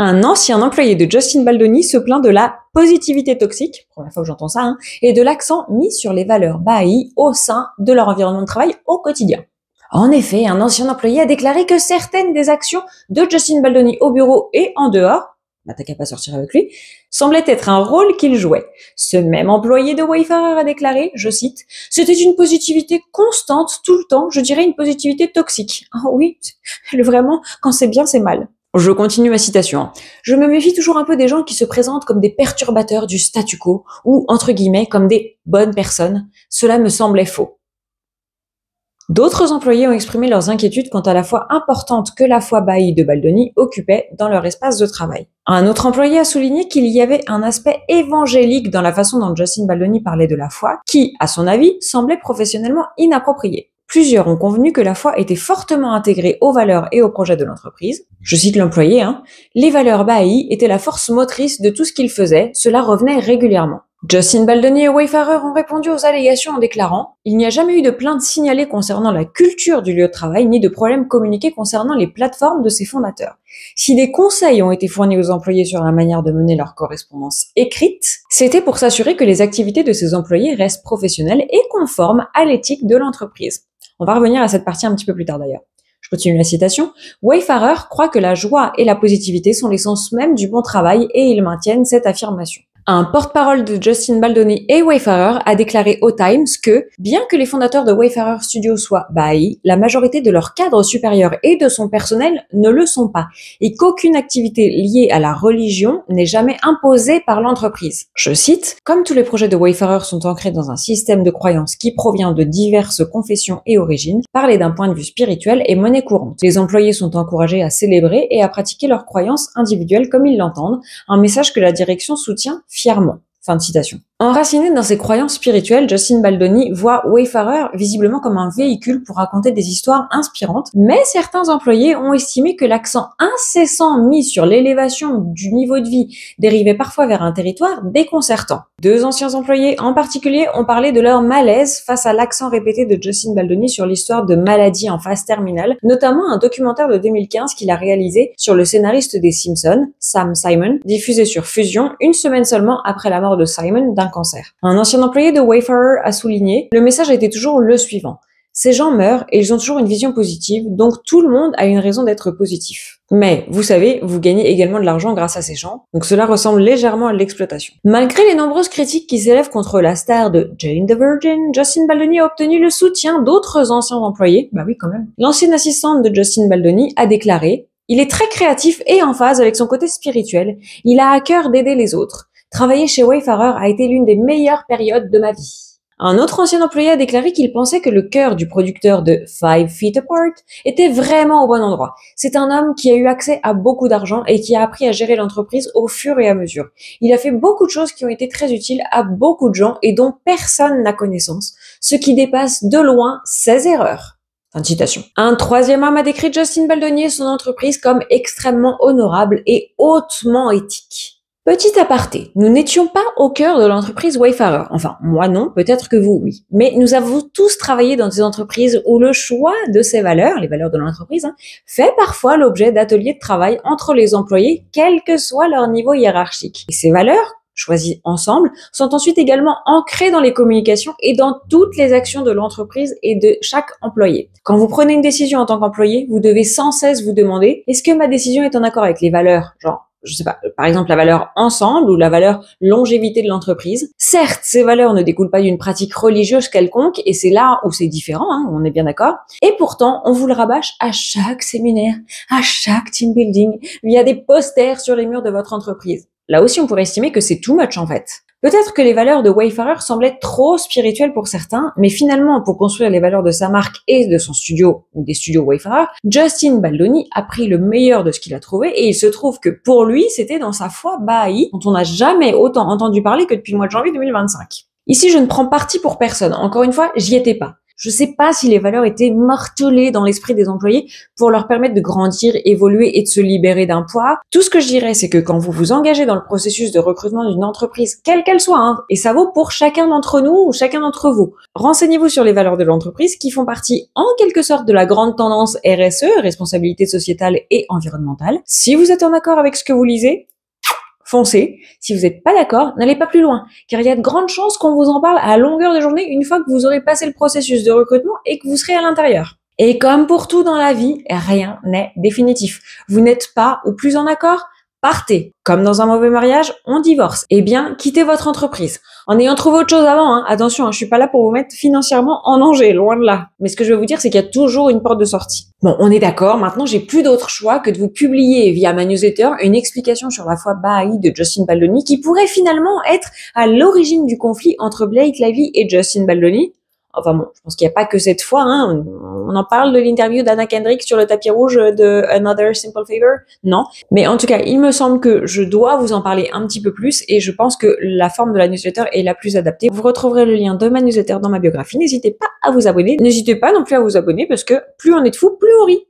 Un ancien employé de Justin Baldoni se plaint de la positivité toxique, première fois que j'entends ça, et de l'accent mis sur les valeurs Baha'i au sein de leur environnement de travail au quotidien. En effet, un ancien employé a déclaré que certaines des actions de Justin Baldoni au bureau et en dehors, t'as qu'à pas sortir avec lui, semblaient être un rôle qu'il jouait. Ce même employé de Wayfarer a déclaré, je cite, « C'était une positivité constante tout le temps, je dirais une positivité toxique. » Ah oui, vraiment, quand c'est bien, c'est mal. Je continue ma citation. Je me méfie toujours un peu des gens qui se présentent comme des perturbateurs du statu quo ou, entre guillemets, comme des bonnes personnes. Cela me semblait faux. D'autres employés ont exprimé leurs inquiétudes quant à la foi importante que la foi Baha'i de Baldoni occupait dans leur espace de travail. Un autre employé a souligné qu'il y avait un aspect évangélique dans la façon dont Justin Baldoni parlait de la foi, qui, à son avis, semblait professionnellement inapproprié. Plusieurs ont convenu que la foi était fortement intégrée aux valeurs et aux projets de l'entreprise. Je cite l'employé, les valeurs Baha'i étaient la force motrice de tout ce qu'il faisait, cela revenait régulièrement. Justin Baldoni et Wayfarer ont répondu aux allégations en déclarant « Il n'y a jamais eu de plainte signalée concernant la culture du lieu de travail, ni de problème communiqué concernant les plateformes de ses fondateurs. Si des conseils ont été fournis aux employés sur la manière de mener leur correspondance écrite, c'était pour s'assurer que les activités de ces employés restent professionnelles et conformes à l'éthique de l'entreprise. » On va revenir à cette partie un petit peu plus tard d'ailleurs. Je continue la citation. Wayfarer croit que la joie et la positivité sont l'essence même du bon travail et ils maintiennent cette affirmation. Un porte-parole de Justin Baldoni et Wayfarer a déclaré au Times que, bien que les fondateurs de Wayfarer Studios soient Baha'i, la majorité de leurs cadres supérieurs et de son personnel ne le sont pas, et qu'aucune activité liée à la religion n'est jamais imposée par l'entreprise. Je cite, « Comme tous les projets de Wayfarer sont ancrés dans un système de croyances qui provient de diverses confessions et origines, parler d'un point de vue spirituel est monnaie courante. Les employés sont encouragés à célébrer et à pratiquer leurs croyances individuelles comme ils l'entendent, un message que la direction soutient fièrement. » Fin de citation. Enraciné dans ses croyances spirituelles, Justin Baldoni voit Wayfarer visiblement comme un véhicule pour raconter des histoires inspirantes, mais certains employés ont estimé que l'accent incessant mis sur l'élévation du niveau de vie dérivait parfois vers un territoire déconcertant. Deux anciens employés en particulier ont parlé de leur malaise face à l'accent répété de Justin Baldoni sur l'histoire de maladies en phase terminale, notamment un documentaire de 2015 qu'il a réalisé sur le scénariste des Simpsons, Sam Simon, diffusé sur Fusion une semaine seulement après la mort de Simon d'un cancer. Un ancien employé de Wayfarer a souligné, le message était toujours le suivant. Ces gens meurent et ils ont toujours une vision positive, donc tout le monde a une raison d'être positif. Mais, vous savez, vous gagnez également de l'argent grâce à ces gens, donc cela ressemble légèrement à l'exploitation. Malgré les nombreuses critiques qui s'élèvent contre la star de Jane the Virgin, Justin Baldoni a obtenu le soutien d'autres anciens employés, bah oui quand même. L'ancienne assistante de Justin Baldoni a déclaré « Il est très créatif et en phase avec son côté spirituel, il a à cœur d'aider les autres. Travailler chez Wayfarer a été l'une des meilleures périodes de ma vie. » Un autre ancien employé a déclaré qu'il pensait que le cœur du producteur de 5 Feet Apart était vraiment au bon endroit. C'est un homme qui a eu accès à beaucoup d'argent et qui a appris à gérer l'entreprise au fur et à mesure. Il a fait beaucoup de choses qui ont été très utiles à beaucoup de gens et dont personne n'a connaissance, ce qui dépasse de loin ses erreurs. Fin de citation. Un troisième homme a décrit Justin Baldoni et son entreprise comme extrêmement honorable et hautement éthique. Petit aparté, nous n'étions pas au cœur de l'entreprise Wayfarer. Enfin, moi non, peut-être que vous oui. Mais nous avons tous travaillé dans des entreprises où le choix de ces valeurs, les valeurs de l'entreprise, fait parfois l'objet d'ateliers de travail entre les employés, quel que soit leur niveau hiérarchique. Et ces valeurs, choisies ensemble, sont ensuite également ancrées dans les communications et dans toutes les actions de l'entreprise et de chaque employé. Quand vous prenez une décision en tant qu'employé, vous devez sans cesse vous demander, est-ce que ma décision est en accord avec les valeurs, genre je sais pas, par exemple la valeur ensemble ou la valeur longévité de l'entreprise. Certes, ces valeurs ne découlent pas d'une pratique religieuse quelconque et c'est là où c'est différent, on est bien d'accord. Et pourtant, on vous le rabâche à chaque séminaire, à chaque team building, via des posters sur les murs de votre entreprise. Là aussi, on pourrait estimer que c'est too much en fait. Peut-être que les valeurs de Wayfarer semblaient trop spirituelles pour certains, mais finalement, pour construire les valeurs de sa marque et de son studio, ou des studios Wayfarer, Justin Baldoni a pris le meilleur de ce qu'il a trouvé, et il se trouve que pour lui, c'était dans sa foi Baha'i, dont on n'a jamais autant entendu parler que depuis le mois de janvier 2025. Ici, je ne prends parti pour personne. Encore une fois, j'y étais pas. Je sais pas si les valeurs étaient martelées dans l'esprit des employés pour leur permettre de grandir, évoluer et de se libérer d'un poids. Tout ce que je dirais, c'est que quand vous vous engagez dans le processus de recrutement d'une entreprise, quelle qu'elle soit, hein, et ça vaut pour chacun d'entre nous ou chacun d'entre vous, renseignez-vous sur les valeurs de l'entreprise qui font partie en quelque sorte de la grande tendance RSE, responsabilité sociétale et environnementale. Si vous êtes en accord avec ce que vous lisez, foncez. Si vous n'êtes pas d'accord, n'allez pas plus loin, car il y a de grandes chances qu'on vous en parle à longueur de journée une fois que vous aurez passé le processus de recrutement et que vous serez à l'intérieur. Et comme pour tout dans la vie, rien n'est définitif. Vous n'êtes pas ou plus en accord, partez. Comme dans un mauvais mariage, on divorce. Eh bien, quittez votre entreprise. En ayant trouvé autre chose avant, hein. Attention, je suis pas là pour vous mettre financièrement en danger, loin de là. Mais ce que je veux vous dire, c'est qu'il y a toujours une porte de sortie. Bon, on est d'accord, maintenant j'ai plus d'autre choix que de vous publier via ma newsletter une explication sur la foi Baha'i de Justin Baldoni qui pourrait finalement être à l'origine du conflit entre Blake Lively et Justin Baldoni. Enfin bon, je pense qu'il n'y a pas que cette fois, hein. On en parle de l'interview d'Anna Kendrick sur le tapis rouge de Another Simple Favor? Non. Mais en tout cas, il me semble que je dois vous en parler un petit peu plus et je pense que la forme de la newsletter est la plus adaptée. Vous retrouverez le lien de ma newsletter dans ma biographie. N'hésitez pas à vous abonner. N'hésitez pas non plus à vous abonner parce que plus on est de fous, plus on rit.